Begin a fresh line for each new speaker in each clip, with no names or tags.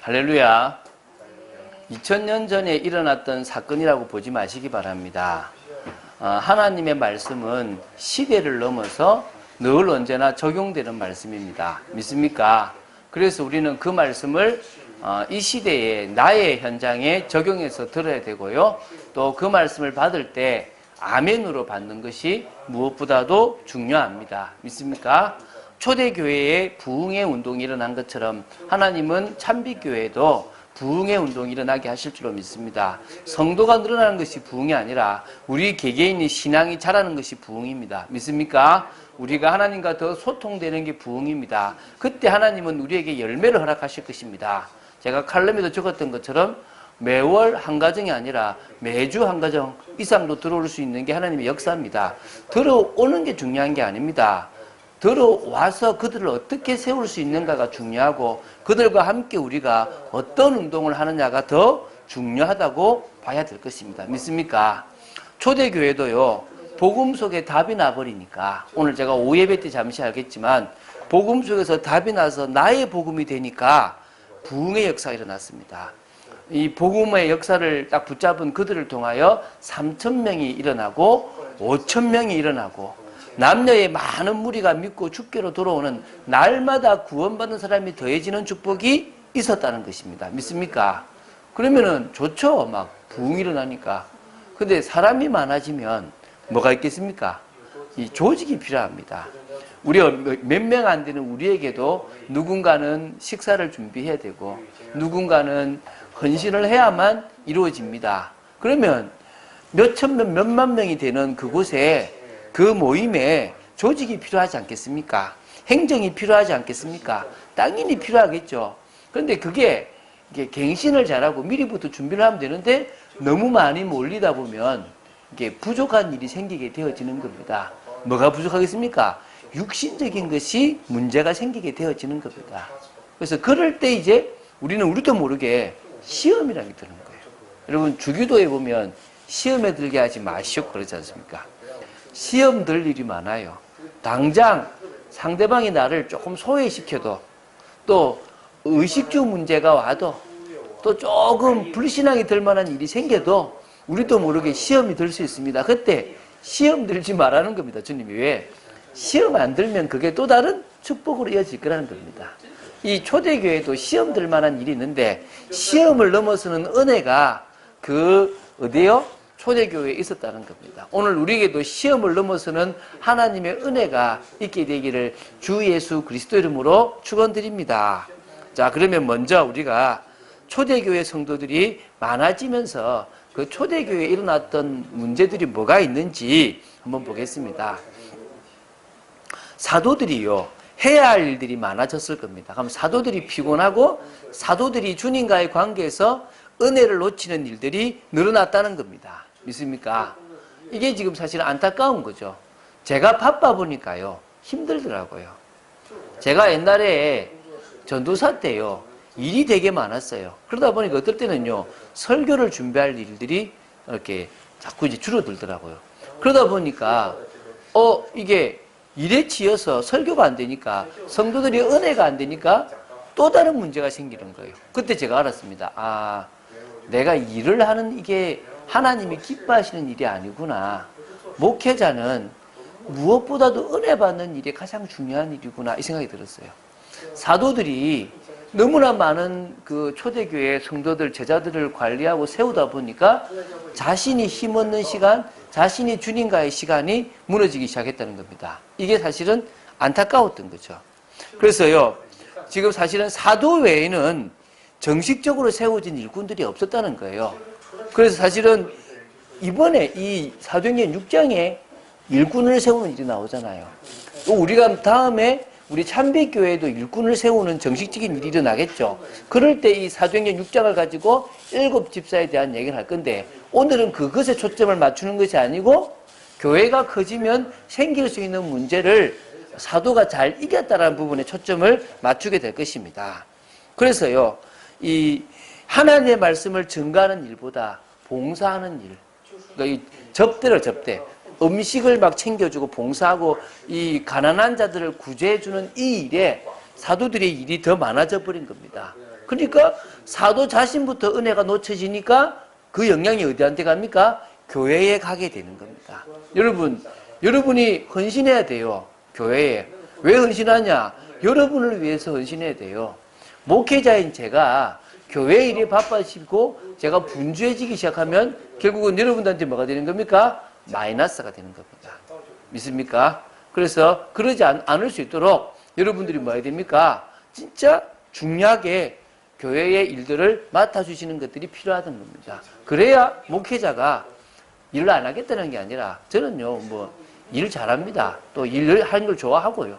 할렐루야. 2000년 전에 일어났던 사건이라고 보지 마시기 바랍니다. 하나님의 말씀은 시대를 넘어서 늘 언제나 적용되는 말씀입니다. 믿습니까? 그래서 우리는 그 말씀을 이 시대에 나의 현장에 적용해서 들어야 되고요. 또 그 말씀을 받을 때 아멘으로 받는 것이 무엇보다도 중요합니다. 믿습니까? 초대교회에 부흥의 운동이 일어난 것처럼 하나님은 참빛교회에도 부흥의 운동이 일어나게 하실 줄로 믿습니다. 성도가 늘어나는 것이 부흥이 아니라 우리 개개인의 신앙이 자라는 것이 부흥입니다. 믿습니까? 우리가 하나님과 더 소통되는 게 부흥입니다. 그때 하나님은 우리에게 열매를 허락하실 것입니다. 제가 칼럼에도 적었던 것처럼 매월 한 가정이 아니라 매주 한 가정 이상도 들어올 수 있는 게 하나님의 역사입니다. 들어오는 게 중요한 게 아닙니다. 들어와서 그들을 어떻게 세울 수 있는가가 중요하고 그들과 함께 우리가 어떤 운동을 하느냐가 더 중요하다고 봐야 될 것입니다. 믿습니까? 초대교회도요, 복음 속에 답이 나버리니까 오늘 제가 오예배 때 잠시 하겠지만 복음 속에서 답이 나서 나의 복음이 되니까 부흥의 역사가 일어났습니다. 이 복음의 역사를 딱 붙잡은 그들을 통하여 3,000명이 일어나고 5,000명이 일어나고 남녀의 많은 무리가 믿고 주께로 돌아오는 날마다 구원받는 사람이 더해지는 축복이 있었다는 것입니다. 믿습니까? 그러면은 좋죠. 막 부흥이 일어나니까. 근데 사람이 많아지면 뭐가 있겠습니까? 이 조직이 필요합니다. 우리가 몇 명 안 되는 우리에게도 누군가는 식사를 준비해야 되고 누군가는 헌신을 해야만 이루어집니다. 그러면 몇천 명, 몇만 명이 되는 그곳에 그 모임에 조직이 필요하지 않겠습니까? 행정이 필요하지 않겠습니까? 당연히 필요하겠죠. 그런데 그게 갱신을 잘하고 미리부터 준비를 하면 되는데 너무 많이 몰리다 보면 이게 부족한 일이 생기게 되어지는 겁니다. 뭐가 부족하겠습니까? 육신적인 것이 문제가 생기게 되어지는 겁니다. 그래서 그럴 때 이제 우리도 모르게 시험이라는 게 드는 거예요. 여러분 주기도에 보면 시험에 들게 하지 마시오 그러지 않습니까? 시험 들 일이 많아요. 당장 상대방이 나를 조금 소외시켜도 또 의식주 문제가 와도 또 조금 불신앙이 들 만한 일이 생겨도 우리도 모르게 시험이 들 수 있습니다. 그때 시험 들지 말라는 겁니다. 주님이 왜? 시험 안 들면 그게 또 다른 축복으로 이어질 거라는 겁니다. 이 초대교회도 시험 들 만한 일이 있는데 시험을 넘어서는 은혜가 어디요? 초대교회에 있었다는 겁니다. 오늘 우리에게도 시험을 넘어서는 하나님의 은혜가 있게 되기를 주 예수 그리스도 이름으로 축원드립니다. 자, 그러면 먼저 우리가 초대교회 성도들이 많아지면서 그 초대교회에 일어났던 문제들이 뭐가 있는지 한번 보겠습니다. 사도들이요, 해야 할 일들이 많아졌을 겁니다. 그럼 사도들이 피곤하고 사도들이 주님과의 관계에서 은혜를 놓치는 일들이 늘어났다는 겁니다. 믿습니까? 이게 지금 사실 안타까운 거죠. 제가 바빠 보니까요, 힘들더라고요. 제가 옛날에 전도사 때요, 일이 되게 많았어요. 그러다 보니까 어떨 때는요, 설교를 준비할 일들이 이렇게 자꾸 이제 줄어들더라고요. 그러다 보니까, 이게 일에 치여서 설교가 안 되니까, 성도들이 은혜가 안 되니까 또 다른 문제가 생기는 거예요. 그때 제가 알았습니다. 내가 일을 하는 이게 하나님이 기뻐하시는 일이 아니구나. 목회자는 무엇보다도 은혜 받는 일이 가장 중요한 일이구나. 이 생각이 들었어요. 사도들이 너무나 많은 그 초대교회 성도들, 제자들을 관리하고 세우다 보니까 자신이 힘없는 시간, 자신이 주님과의 시간이 무너지기 시작했다는 겁니다. 이게 사실은 안타까웠던 거죠. 그래서요, 지금 사실은 사도 외에는 정식적으로 세워진 일꾼들이 없었다는 거예요. 그래서 사실은 이번에 이 사도행전 6장에 일꾼을 세우는 일이 나오잖아요. 또 우리가 다음에 우리 참빛교회도 일꾼을 세우는 정식적인 일이 일어나겠죠. 그럴 때 이 사도행전 6장을 가지고 7 집사에 대한 얘기를 할 건데 오늘은 그것에 초점을 맞추는 것이 아니고 교회가 커지면 생길 수 있는 문제를 사도가 잘 이겼다는 부분에 초점을 맞추게 될 것입니다. 그래서요, 이 하나님의 말씀을 증거하는 일보다 봉사하는 일, 그러니까 이 접대, 음식을 막 챙겨주고 봉사하고 이 가난한 자들을 구제해주는 이 일에 사도들의 일이 더 많아져 버린 겁니다. 그러니까 사도 자신부터 은혜가 놓쳐지니까 그 영향이 어디한테 갑니까? 교회에 가게 되는 겁니다. 여러분이 헌신해야 돼요. 교회에. 왜 헌신하냐? 여러분을 위해서 헌신해야 돼요. 목회자인 제가 교회 일에 바빠지고 제가 분주해지기 시작하면 결국은 여러분들한테 뭐가 되는 겁니까? 마이너스가 되는 겁니다. 믿습니까? 그래서 그러지 않을 수 있도록 여러분들이 뭐 해야 됩니까? 진짜 중요하게 교회의 일들을 맡아주시는 것들이 필요하다는 겁니다. 그래야 목회자가 일을 안 하겠다는 게 아니라 저는요, 일 잘합니다. 또 일을 하는 걸 좋아하고요.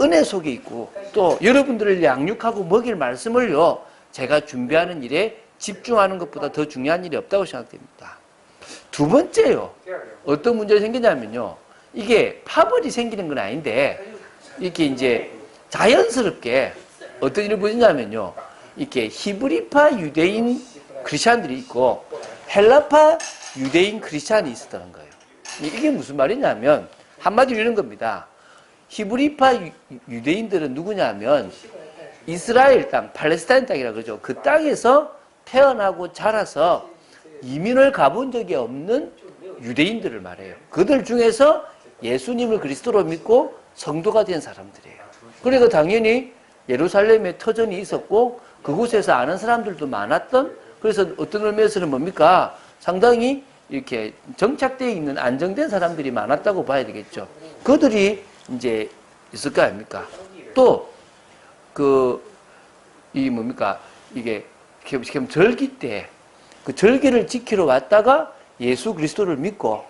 은혜 속에 있고 또 여러분들을 양육하고 먹일 말씀을요, 제가 준비하는 일에 집중하는 것보다 더 중요한 일이 없다고 생각됩니다. 두 번째요. 어떤 문제가 생기냐면요. 이게 파벌이 생기는 건 아닌데 이렇게 이제 자연스럽게 어떤 일을 보이냐면요. 이렇게 히브리파 유대인 크리스찬들이 있고 헬라파 유대인 크리스찬이 있었다는 거예요. 이게 무슨 말이냐면 한마디로 이런 겁니다. 히브리파 유대인들은 누구냐면 이스라엘 땅, 팔레스타인 땅이라고 그러죠. 그 땅에서 태어나고 자라서 이민을 가본 적이 없는 유대인들을 말해요. 그들 중에서 예수님을 그리스도로 믿고 성도가 된 사람들이에요. 그러니까 당연히 예루살렘에 터전이 있었고 그곳에서 아는 사람들도 많았던, 그래서 어떤 의미에서는 뭡니까? 상당히 이렇게 정착되어 있는 안정된 사람들이 많았다고 봐야 되겠죠. 그들이 이제 있을 거 아닙니까? 또 이게 절기 때 그 절기를 지키러 왔다가 예수 그리스도를 믿고,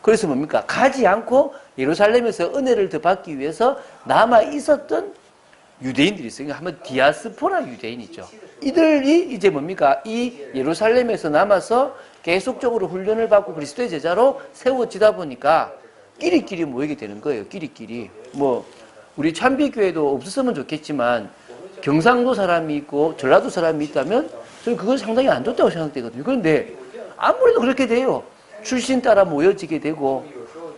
그래서 뭡니까? 가지 않고 예루살렘에서 은혜를 더 받기 위해서 남아 있었던 유대인들이 있어요. 한번 디아스포라 유대인이죠. 이들이 이제 뭡니까? 이 예루살렘에서 남아서 계속적으로 훈련을 받고 그리스도의 제자로 세워지다 보니까 끼리끼리 모이게 되는 거예요. 끼리끼리. 우리 참비교회도 없었으면 좋겠지만 경상도 사람이 있고 전라도 사람이 있다면 저는 그건 상당히 안 좋다고 생각되거든요. 그런데 아무래도 그렇게 돼요. 출신 따라 모여지게 되고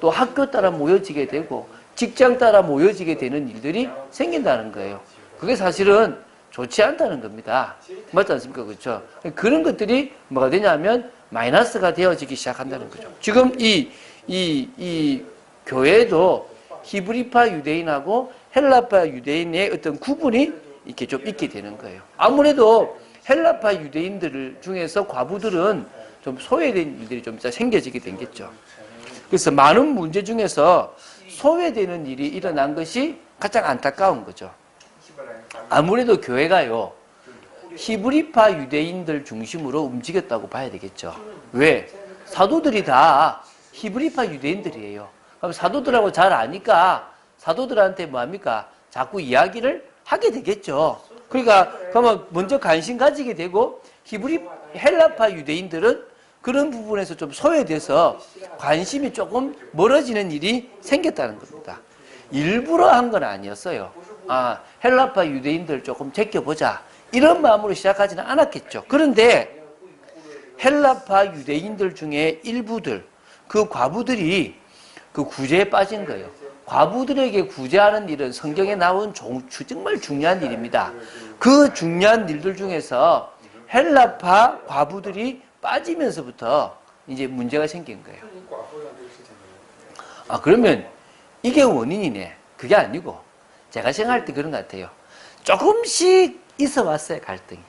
또 학교 따라 모여지게 되고 직장 따라 모여지게 되는 일들이 생긴다는 거예요. 그게 사실은 좋지 않다는 겁니다. 맞지 않습니까? 그렇죠? 그런 것들이 뭐가 되냐면 마이너스가 되어지기 시작한다는 거죠. 지금 이 교회도 히브리파 유대인하고 헬라파 유대인의 어떤 구분이 이렇게 좀 있게 되는 거예요. 아무래도 헬라파 유대인들 중에서 과부들은 좀 소외된 일들이 좀 생겨지게 된겠죠. 그래서 많은 문제 중에서 소외되는 일이 일어난 것이 가장 안타까운 거죠. 아무래도 교회가요, 히브리파 유대인들 중심으로 움직였다고 봐야 되겠죠. 왜? 사도들이 다 히브리파 유대인들이에요. 그럼 사도들하고 잘 아니까 사도들한테 뭐합니까? 자꾸 이야기를 하게 되겠죠. 그러니까 그러면 먼저 관심 가지게 되고 헬라파 유대인들은 그런 부분에서 좀 소외돼서 관심이 조금 멀어지는 일이 생겼다는 겁니다. 일부러 한 건 아니었어요. 헬라파 유대인들 조금 제껴보자, 이런 마음으로 시작하지는 않았겠죠. 그런데 헬라파 유대인들 중에 일부들, 그 과부들이 그 구제에 빠진 거예요. 과부들에게 구제하는 일은 성경에 나온 정말 중요한 일입니다. 그 중요한 일들 중에서 헬라파 과부들이 빠지면서부터 이제 문제가 생긴 거예요. 그러면 이게 원인이네. 그게 아니고 제가 생각할 때 그런 것 같아요. 조금씩 있어 왔어요, 갈등이.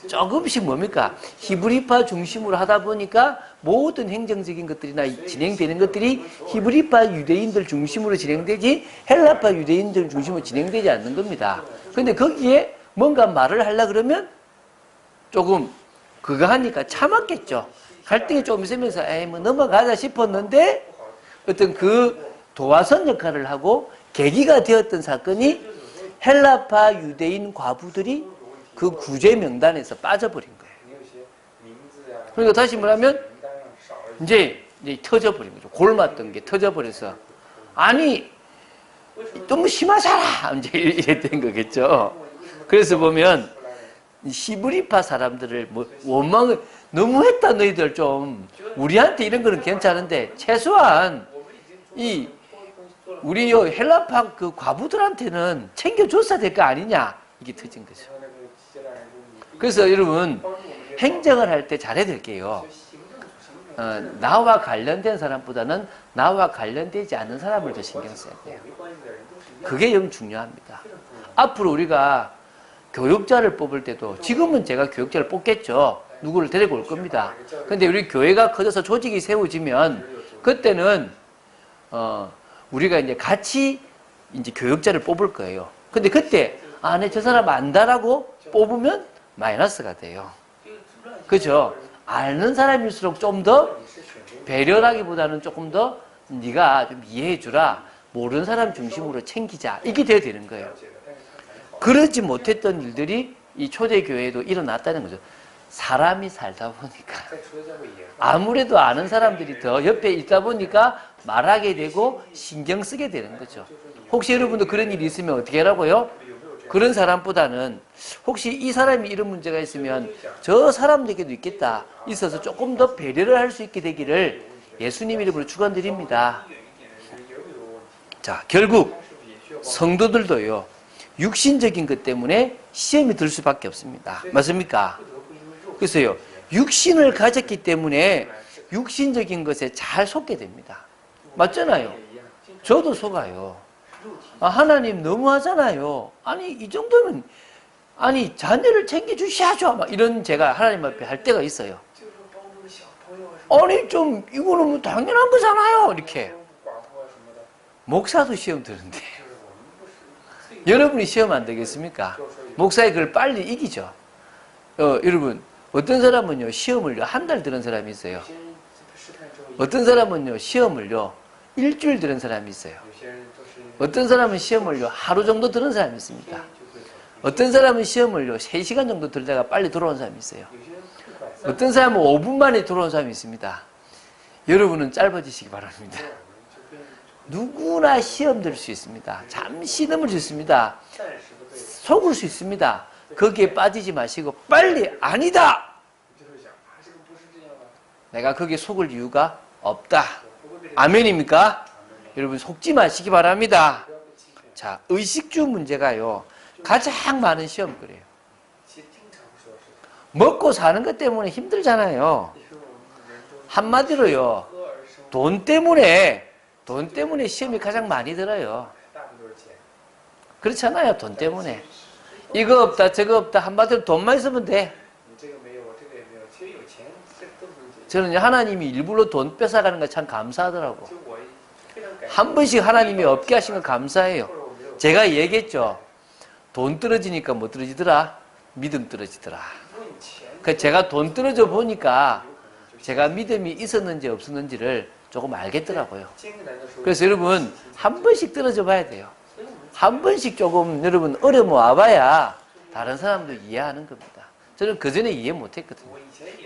조금씩 뭡니까? 히브리파 중심으로 하다 보니까 모든 행정적인 것들이나 진행되는 것들이 히브리파 유대인들 중심으로 진행되지 헬라파 유대인들 중심으로 진행되지 않는 겁니다. 그런데 거기에 뭔가 말을 하려고 그러면 조금 그거 하니까 참았겠죠. 갈등이 조금 있으면서 넘어가자 싶었는데 어떤 그 도화선 역할을 하고 계기가 되었던 사건이 헬라파 유대인 과부들이 그 구제 명단에서 빠져버린 거예요. 그러니까 다시 말하면 이제 터져버린 거죠. 골맞던 게 터져버려서 너무 심하잖아, 이제 이랬던 거겠죠. 그래서 보면 히브리파 사람들을 원망을 너무했다, 너희들 좀. 우리한테 이런 거는 괜찮은데 최소한 우리 헬라파 그 과부들한테는 챙겨줬어야 될 거 아니냐, 이게 터진 거죠. 그래서 여러분 행정을 할 때 잘해야 될게요. 나와 관련된 사람보다는 나와 관련되지 않는 사람을 더 신경 써야 돼요. 그게 영 중요합니다. 앞으로 우리가 교육자를 뽑을 때도 지금은 제가 교육자를 뽑겠죠. 누구를 데리고 올 겁니다. 근데 우리 교회가 커져서 조직이 세워지면 그때는 우리가 이제 같이 이제 교육자를 뽑을 거예요. 근데 그때 네, 저 사람 안다라고 뽑으면 마이너스가 돼요. 그죠? 아는 사람일수록 좀 더 배려라기보다는 조금 더 네가 좀 이해해 주라. 모르는 사람 중심으로 챙기자. 이게 돼야 되는 거예요. 그러지 못했던 일들이 이 초대교회에도 일어났다는 거죠. 사람이 살다 보니까 아무래도 아는 사람들이 더 옆에 있다 보니까 말하게 되고 신경 쓰게 되는 거죠. 혹시 여러분도 그런 일이 있으면 어떻게 하라고요? 그런 사람보다는 혹시 이 사람이 이런 문제가 있으면 저 사람에게도 있겠다. 있어서 조금 더 배려를 할 수 있게 되기를 예수님 이름으로 축원드립니다. 자, 결국 성도들도요. 육신적인 것 때문에 시험이 들 수밖에 없습니다. 맞습니까? 그래서요. 육신을 가졌기 때문에 육신적인 것에 잘 속게 됩니다. 맞잖아요. 저도 속아요. 하나님 너무하잖아요. 아니 이 정도면 아니 자녀를 챙겨주셔야죠. 막 이런 제가 하나님 앞에 할 때가 있어요. 아니 좀 이거는 뭐 당연한 거잖아요. 이렇게 목사도 시험 드는데 여러분이 시험 안 되겠습니까? 목사의 그걸 빨리 이기죠. 여러분 어떤 사람은요 시험을요 한 달 들은 사람이 있어요. 어떤 사람은요 시험을요 일주일 들은 사람이 있어요. 어떤 사람은 시험을요 하루 정도 들은 사람이 있습니다. 어떤 사람은 시험을요 3시간 정도 들다가 빨리 돌아온 사람이 있어요. 어떤 사람은 5분 만에 돌아온 사람이 있습니다. 여러분은 짧아지시기 바랍니다. 누구나 시험 들 수 있습니다. 잠시 넘을 수 있습니다. 속을 수 있습니다. 거기에 빠지지 마시고 빨리 아니다! 내가 거기에 속을 이유가 없다. 아멘입니까? 여러분 속지 마시기 바랍니다. 자, 의식주 문제가요. 가장 많은 시험거리예요. 먹고 사는 것 때문에 힘들잖아요. 한마디로요. 돈 때문에 시험이 가장 많이 들어요. 그렇잖아요. 돈 때문에. 이거 없다 저거 없다 한마디로 돈만 있으면 돼. 저는 하나님이 일부러 돈 뺏어가는 거 참 감사하더라고. 한 번씩 하나님이 없게 하신 거 감사해요. 제가 얘기했죠. 돈 떨어지니까 뭐 떨어지더라? 믿음 떨어지더라. 제가 돈 떨어져 보니까 제가 믿음이 있었는지 없었는지를 조금 알겠더라고요. 그래서 여러분 한 번씩 떨어져 봐야 돼요. 한 번씩 조금 여러분 어려움 와봐야 다른 사람도 이해하는 겁니다. 저는 그전에 이해 못했거든요.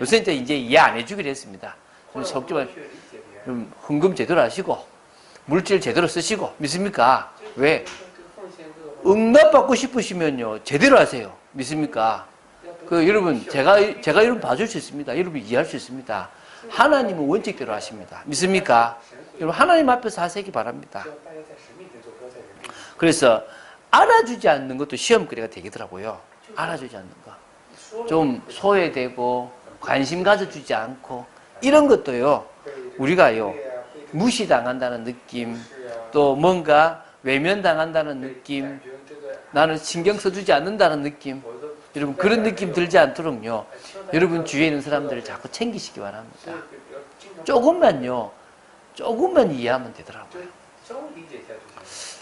요새 이제 이해 안 해주기로 했습니다. 속지만 헌금 제대로 하시고 물질 제대로 쓰시고 믿습니까? 왜? 응답받고 싶으시면요 제대로 하세요. 믿습니까? 여러분 제가 여러분 봐줄 수 있습니다. 여러분 이해할 수 있습니다. 하나님은 원칙대로 하십니다. 믿습니까? 여러분 하나님 앞에서 하시기 바랍니다. 그래서 알아주지 않는 것도 시험거리가 되더라고요. 알아주지 않는 거. 좀 소외되고 관심 가져주지 않고 이런 것도요. 우리가요. 무시당한다는 느낌 또 뭔가 외면당한다는 느낌 나는 신경 써주지 않는다는 느낌 여러분 그런 느낌 들지 않도록요. 여러분 주위에 있는 사람들을 자꾸 챙기시기 바랍니다. 조금만 이해하면 되더라고요.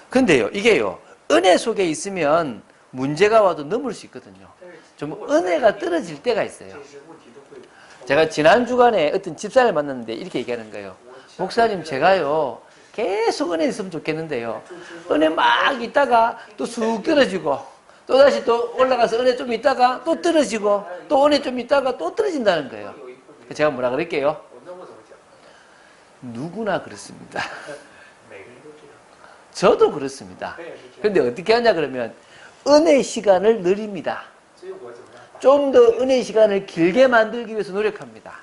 근데요, 이게요, 은혜 속에 있으면 문제가 와도 넘을 수 있거든요. 좀 은혜가 떨어질 때가 있어요. 제가 지난 주간에 어떤 집사를 만났는데 이렇게 얘기하는 거예요. 목사님, 제가요, 계속 은혜 있으면 좋겠는데요. 은혜 막 있다가 또 쑥 떨어지고, 또 다시 또 올라가서 은혜 좀 있다가 또 떨어지고, 또 은혜 좀 있다가 또 떨어진다는 거예요. 제가 뭐라 그럴게요? 누구나 그렇습니다. 저도 그렇습니다. 그런데 어떻게 하냐 그러면 은혜 시간을 늘립니다. 좀 더 은혜 시간을 길게 만들기 위해서 노력합니다.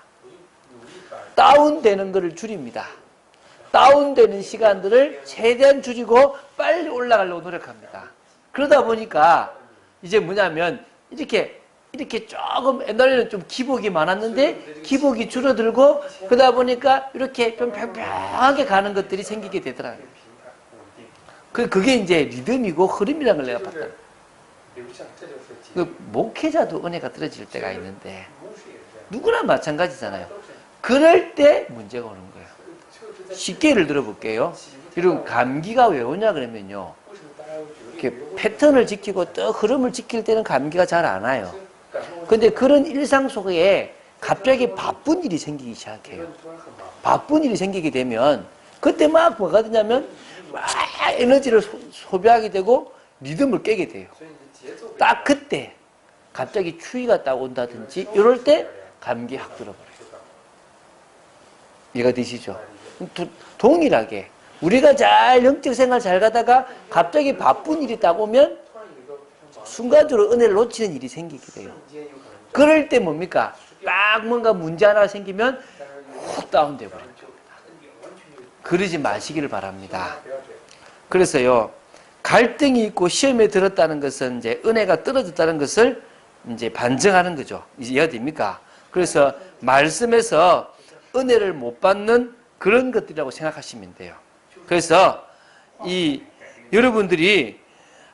다운되는 것을 줄입니다. 다운되는 시간들을 최대한 줄이고 빨리 올라가려고 노력합니다. 그러다 보니까 이제 뭐냐면 이렇게 이렇게 조금 옛날에는 좀 기복이 많았는데 기복이 줄어들고 그러다 보니까 이렇게 좀 평평하게 가는 것들이 생기게 되더라고요. 그게 이제 리듬이고 흐름이라는 걸 내가 봤다. 그 목회자도 은혜가 떨어질 때가 있는데 누구나 마찬가지잖아요. 그럴 때 문제가 오는 거예요. 쉽게 예를 들어볼게요. 이런 감기가 왜 오냐 그러면요. 이렇게 패턴을 지키고 또 흐름을 지킬 때는 감기가 잘 안 와요. 근데 그런 일상 속에 갑자기 바쁜 일이 생기기 시작해요. 바쁜 일이 생기게 되면 그때 막 뭐가 되냐면 막 에너지를 소비하게 되고 리듬을 깨게 돼요. 딱 그때 갑자기 추위가 딱 온다든지 이럴 때 감기 확 들어버려요. 이해가 되시죠? 동일하게 우리가 잘 영적 생활 잘 가다가 갑자기 바쁜 일이 딱 오면 순간적으로 은혜를 놓치는 일이 생기게 돼요. 그럴 때 뭡니까? 딱 뭔가 문제 하나 생기면 훅 다운돼 버립니다. 그러지 마시기를 바랍니다. 그래서요, 갈등이 있고 시험에 들었다는 것은 이제 은혜가 떨어졌다는 것을 이제 반증하는 거죠. 이제 이해가 됩니까? 그래서 말씀에서 은혜를 못 받는 그런 것들이라고 생각하시면 돼요. 그래서 여러분들이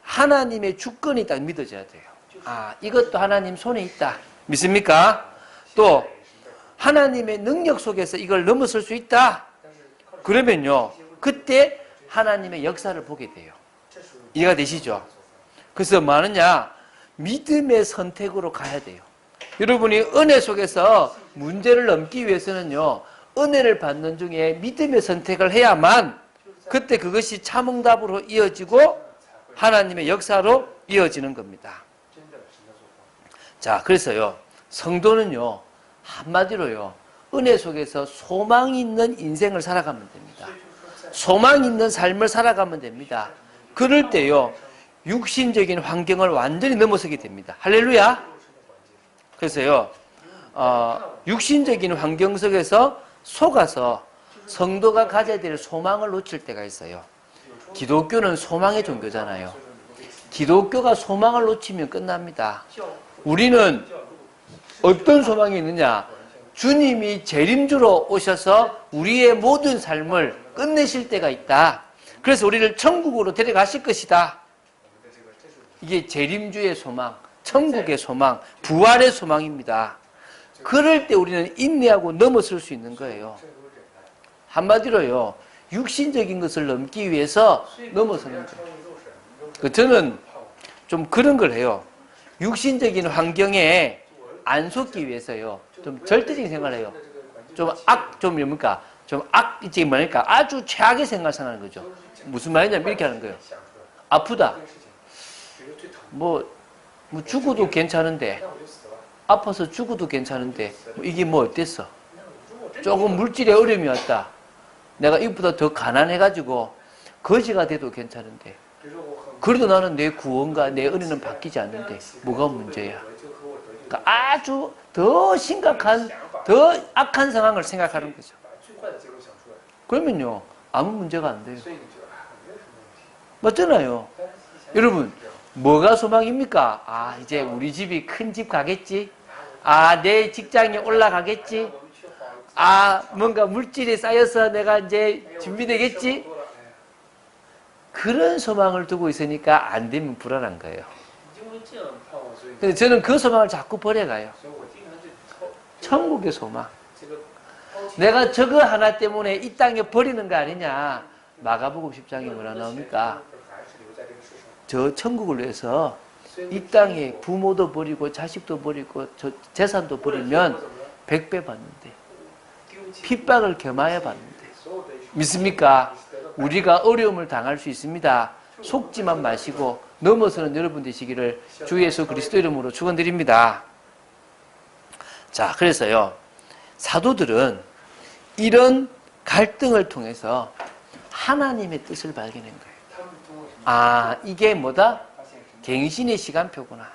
하나님의 주권이 딱 믿어져야 돼요. 아, 이것도 하나님 손에 있다. 믿습니까? 또 하나님의 능력 속에서 이걸 넘어설 수 있다. 그러면요, 그때 하나님의 역사를 보게 돼요. 이해가 되시죠? 그래서 뭐 하느냐? 믿음의 선택으로 가야 돼요. 여러분이 은혜 속에서 문제를 넘기 위해서는요, 은혜를 받는 중에 믿음의 선택을 해야만 그때 그것이 참응답으로 이어지고 하나님의 역사로 이어지는 겁니다. 자, 그래서요, 성도는요, 한마디로요, 은혜 속에서 소망이 있는 인생을 살아가면 됩니다. 소망이 있는 삶을 살아가면 됩니다. 그럴 때요, 육신적인 환경을 완전히 넘어서게 됩니다. 할렐루야! 그래서요, 육신적인 환경 속에서 속아서 성도가 가져야 될 소망을 놓칠 때가 있어요. 기독교는 소망의 종교잖아요. 기독교가 소망을 놓치면 끝납니다. 우리는 어떤 소망이 있느냐? 주님이 재림주로 오셔서 우리의 모든 삶을 끝내실 때가 있다. 그래서 우리를 천국으로 데려가실 것이다. 이게 재림주의 소망, 천국의 소망, 부활의 소망입니다. 그럴 때 우리는 인내하고 넘어설 수 있는 거예요. 한마디로요, 육신적인 것을 넘기 위해서 넘어서는 거예요. 저는 좀 그런 걸 해요. 육신적인 환경에 안 속기 위해서요, 좀 절대적인 생각을 해요. 이게 뭐니까 아주 최악의 생각을 하는 거죠. 무슨 말이냐면 이렇게 하는 거예요. 아프다. 뭐 죽어도 괜찮은데, 아파서 죽어도 괜찮은데, 이게 뭐 어땠어? 조금 물질에 어려움이 왔다. 내가 이보다 더 가난해가지고 거지가 돼도 괜찮은데, 그래도 나는 내 구원과 내 은혜는 바뀌지 않는데 뭐가 문제야? 그러니까 아주 더 심각한, 더 악한 상황을 생각하는 거죠. 그러면요, 아무 문제가 안 돼요. 맞잖아요. 여러분, 뭐가 소망입니까? 아, 이제 우리 집이 큰 집 가겠지? 아, 내 직장이 올라가겠지? 아, 뭔가 물질이 쌓여서 내가 이제 준비되겠지? 그런 소망을 두고 있으니까 안 되면 불안한 거예요. 근데 저는 그 소망을 자꾸 버려가요. 천국의 소망. 내가 저거 하나 때문에 이 땅에 버리는 거 아니냐. 마가복음 10장에 뭐라 나옵니까? 저 천국을 위해서 이 땅에 부모도 버리고 자식도 버리고 재산도 버리면 100배 받는데, 핍박을 겸하여 받는데, 믿습니까? 우리가 어려움을 당할 수 있습니다. 속지만 마시고 넘어서는 여러분 되시기를 주 예수 그리스도 이름으로 축원드립니다. 자, 그래서요, 사도들은 이런 갈등을 통해서 하나님의 뜻을 발견한 거예요. 아, 이게 뭐다? 갱신의 시간표구나.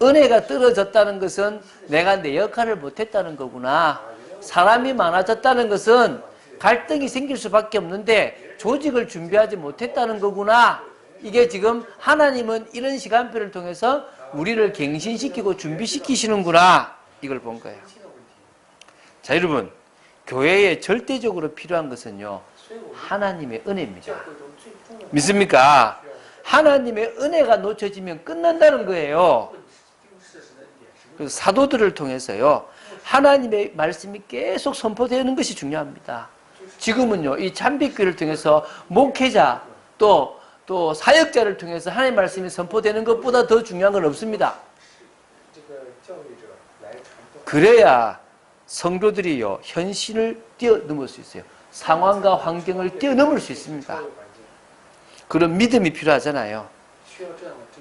은혜가 떨어졌다는 것은 내가 내 역할을 못했다는 거구나. 사람이 많아졌다는 것은 갈등이 생길 수밖에 없는데 조직을 준비하지 못했다는 거구나. 이게 지금 하나님은 이런 시간표를 통해서 우리를 갱신시키고 준비시키시는구나. 이걸 본 거예요. 자, 여러분, 교회에 절대적으로 필요한 것은요, 하나님의 은혜입니다. 믿습니까? 하나님의 은혜가 놓쳐지면 끝난다는 거예요. 그래서 사도들을 통해서요, 하나님의 말씀이 계속 선포되는 것이 중요합니다. 지금은요, 이 참빛교회를 통해서 목회자 또 사역자를 통해서 하나님의 말씀이 선포되는 것보다 더 중요한 건 없습니다. 그래야 성도들이요, 현실을 뛰어넘을 수 있어요. 상황과 환경을 뛰어넘을 수 있습니다. 그런 믿음이 필요하잖아요.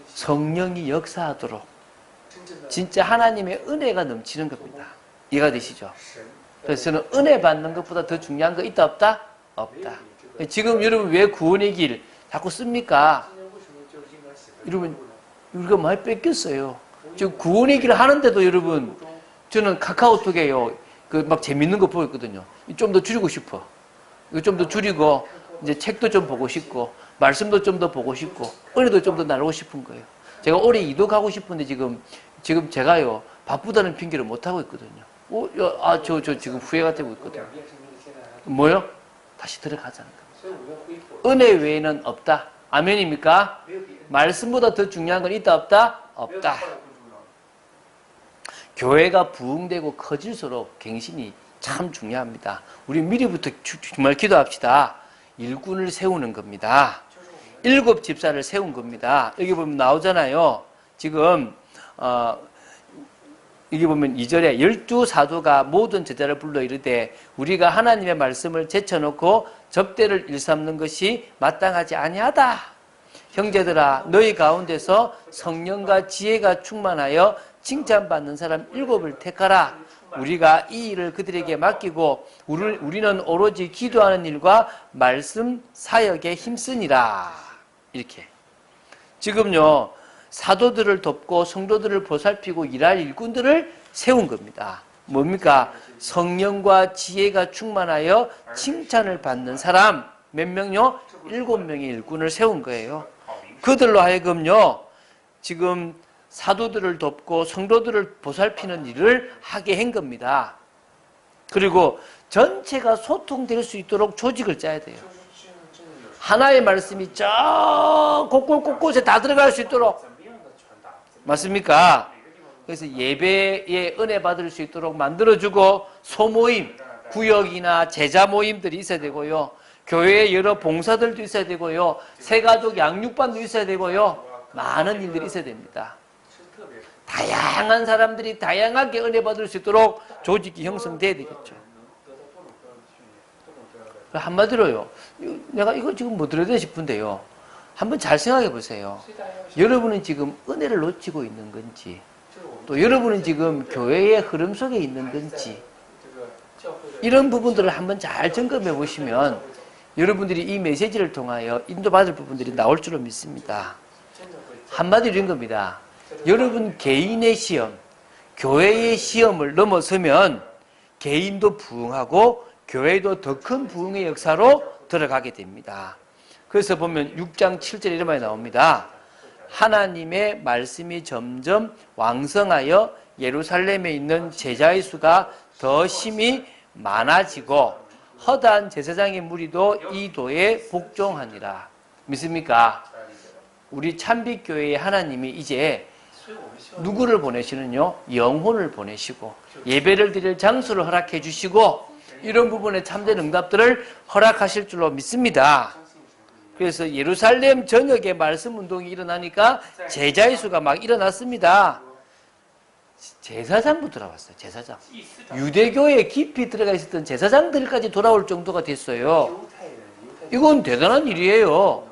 성령이 역사하도록 진짜 하나님의 은혜가 넘치는 겁니다. 이해가 되시죠? 그래서 저는 은혜 받는 것보다 더 중요한 거 있다 없다? 없다. 지금 여러분 왜 구원의 길 자꾸 씁니까? 여러분 우리가 많이 뺏겼어요. 지금 구원의 길 하는데도 여러분 저는 카카오톡에요 그 막 재밌는 거 보고 있거든요. 좀 더 줄이고 싶어. 이거 좀 더 줄이고 이제 책도 좀 보고 싶고 말씀도 좀 더 보고 싶고 은혜도 좀 더 나누고 싶은 거예요. 제가 올해 이독하고 싶은데 지금 제가요 바쁘다는 핑계를 못 하고 있거든요. 저 지금 후회가 되고 있거든요. 뭐요? 다시 들어가자는 겁니다. 은혜 외에는 없다. 아멘입니까? 말씀보다 더 중요한 건 있다 없다? 없다. 교회가 부흥되고 커질수록 갱신이 참 중요합니다. 우리 미리부터 정말 기도합시다. 일꾼을 세우는 겁니다. 7 집사를 세운 겁니다. 여기 보면 나오잖아요. 지금 여기 보면 2절에 12 사도가 모든 제자를 불러 이르되 우리가 하나님의 말씀을 제쳐놓고 접대를 일삼는 것이 마땅하지 아니하다. 형제들아 너희 가운데서 성령과 지혜가 충만하여 칭찬받는 사람 7을 택하라. 우리가 이 일을 그들에게 맡기고 우리는 오로지 기도하는 일과 말씀 사역에 힘쓰니라. 이렇게 지금요 사도들을 돕고 성도들을 보살피고 일할 일꾼들을 세운 겁니다. 뭡니까? 성령과 지혜가 충만하여 칭찬을 받는 사람 몇 명요? 7명의 일꾼을 세운 거예요. 그들로 하여금요 지금 사도들을 돕고 성도들을 보살피는 일을 하게 한 겁니다. 그리고 전체가 소통될 수 있도록 조직을 짜야 돼요. 하나의 말씀이 저 곳곳곳곳에 다 들어갈 수 있도록. 맞습니까? 그래서 예배에 은혜 받을 수 있도록 만들어주고 소모임, 구역이나 제자 모임들이 있어야 되고요. 교회에 여러 봉사들도 있어야 되고요. 새가족 양육반도 있어야 되고요. 많은 일들이 있어야 됩니다. 다양한 사람들이 다양하게 은혜 받을 수 있도록 조직이 형성돼야 되겠죠. 한마디로요. 내가 이거 지금 뭐 들어야 돼 싶은데요. 한번 잘 생각해 보세요. 여러분은 지금 은혜를 놓치고 있는 건지 또 여러분은 지금 교회의 흐름 속에 있는 건지 이런 부분들을 한번 잘 점검해 보시면 여러분들이 이 메시지를 통하여 인도받을 부분들이 나올 줄로 믿습니다. 한마디로 이런 겁니다. 여러분 개인의 시험, 교회의 시험을 넘어서면 개인도 부흥하고 교회도 더 큰 부흥의 역사로 들어가게 됩니다. 그래서 보면 6장 7절에 이런 말이 나옵니다. 하나님의 말씀이 점점 왕성하여 예루살렘에 있는 제자의 수가 더 심히 많아지고 허다한 제사장의 무리도 이 도에 복종하니라. 믿습니까? 우리 참빛교회의 하나님이 이제 누구를 보내시는요? 영혼을 보내시고 예배를 드릴 장소를 허락해 주시고 이런 부분에 참된 응답들을 허락하실 줄로 믿습니다. 그래서 예루살렘 전역에 말씀 운동이 일어나니까 제자의 수가 막 일어났습니다. 제사장도 돌아왔어요. 제사장. 유대교에 깊이 들어가 있었던 제사장들까지 돌아올 정도가 됐어요. 이건 대단한 일이에요.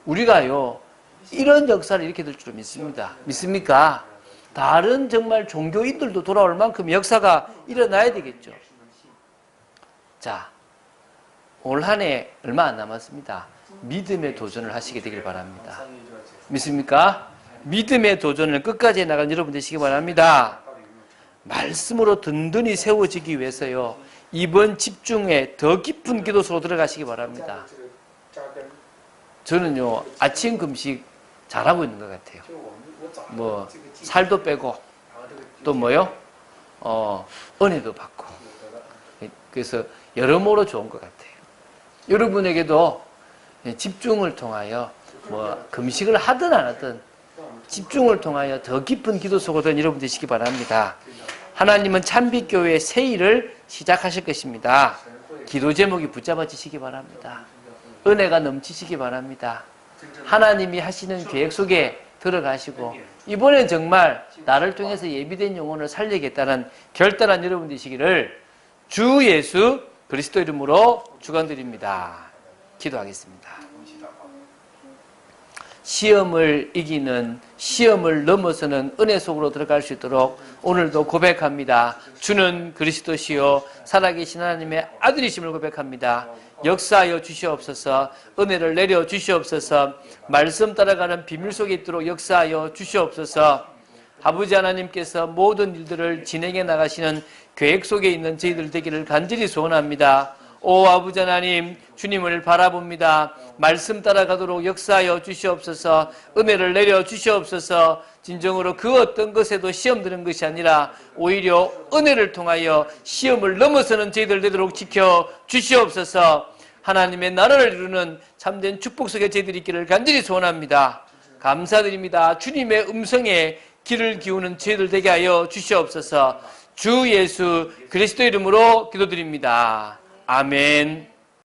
우리가요 이런 역사를 이렇게 될 줄 믿습니다. 믿습니까? 다른 정말 종교인들도 돌아올 만큼 역사가 일어나야 되겠죠. 자, 올 한 해 얼마 안 남았습니다. 믿음의 도전을 하시게 되길 바랍니다. 믿습니까? 믿음의 도전을 끝까지 나간 여러분 되시기 바랍니다. 말씀으로 든든히 세워지기 위해서요. 이번 집중에 더 깊은 기도 속으로 들어가시기 바랍니다. 저는요, 아침 금식 잘하고 있는 것 같아요. 뭐, 살도 빼고, 또 뭐요? 은혜도 받고. 그래서 여러모로 좋은 것 같아요. 여러분에게도 집중을 통하여, 뭐, 금식을 하든 안 하든, 집중을 통하여 더 깊은 기도 속으로 여러분 되시기 바랍니다. 하나님은 참빛교회의 새 일을 시작하실 것입니다. 기도 제목이 붙잡아지시기 바랍니다. 은혜가 넘치시기 바랍니다. 하나님이 하시는 계획 속에 들어가시고 이번엔 정말 나를 통해서 예비된 영혼을 살리겠다는 결단한 여러분 되시기를 주 예수 그리스도 이름으로 축원드립니다. 기도하겠습니다. 시험을 이기는, 시험을 넘어서는 은혜 속으로 들어갈 수 있도록 오늘도 고백합니다. 주는 그리스도시요 살아계신 하나님의 아들이심을 고백합니다. 역사하여 주시옵소서. 은혜를 내려 주시옵소서. 말씀 따라가는 비밀 속에 있도록 역사하여 주시옵소서. 아버지 하나님께서 모든 일들을 진행해 나가시는 계획 속에 있는 저희들 되기를 간절히 소원합니다. 오 아버지 하나님, 주님을 바라봅니다. 말씀 따라가도록 역사하여 주시옵소서. 은혜를 내려 주시옵소서. 진정으로 그 어떤 것에도 시험 드는 것이 아니라 오히려 은혜를 통하여 시험을 넘어서는 저희들 되도록 지켜 주시옵소서. 하나님의 나라를 이루는 참된 축복 속에 저희들이 있기를 간절히 소원합니다. 감사드립니다. 주님의 음성에 귀를 기우는 저희들 되게 하여 주시옵소서. 주 예수 그리스도 이름으로 기도드립니다. 아멘.